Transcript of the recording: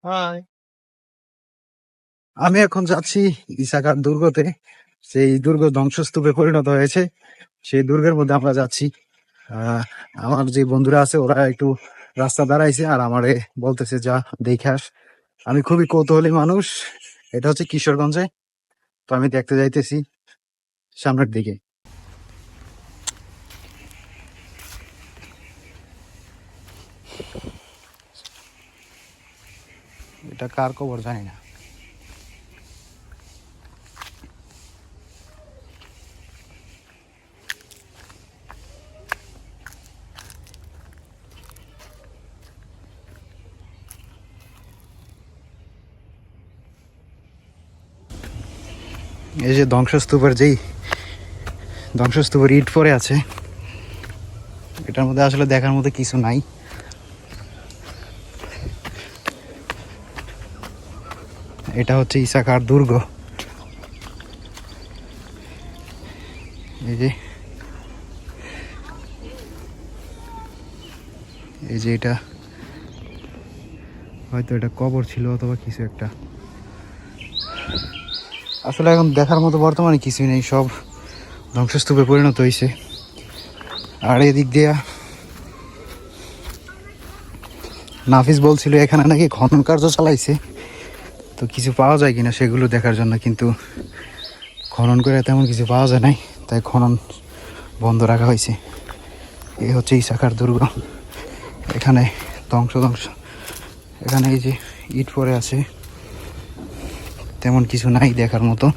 High, আমি এখন যাচ্ছি ইসাকার দুর্গতে। সেই দুর্গ ধ্বংসস্তূপে পরিণত হয়েছে, সেই দুর্গের মধ্যে আমরা যাচ্ছি। আহ আমার যে বন্ধুরা আছে ওরা একটু রাস্তা দাঁড়াইছে আর আমারে বলতেছে যা দেখে আস। আমি খুবই কৌতূহলী মানুষ। এটা হচ্ছে কিশোরগঞ্জে, তো আমি দেখতে যাইতেছি সামনের দিকে। এটা কার কবর জানি না। এই যে ধ্বংসস্তূপের ইট পড়ে আছে, এটার মধ্যে আসলে দেখার মতো কিছু নাই। এটা হচ্ছে ইসাকার দুর্গ। এই যে এটা হয়তো এটা কবর ছিল অথবা কিছু একটা। আসলে এখন দেখার মতো বর্তমানে কিছুই নেই, সব ধ্বংসস্তূপে পরিণত হয়েছে। আর এদিক দিয়ে নাফিস বলছিল এখানে নাকি খনন কার্য চালাইছে, তো কিছু পাওয়া যায় কিনা সেগুলো দেখার জন্য, কিন্তু খনন করে তেমন কিছু পাওয়া যায় নাই, তাই খনন বন্ধ রাখা হয়েছে। এই হচ্ছে ইসাকার দুর্গ। এখানে ধ্বংস, এখানে এই যে ইট পড়ে আছে, তেমন কিছু নাই দেখার মতো।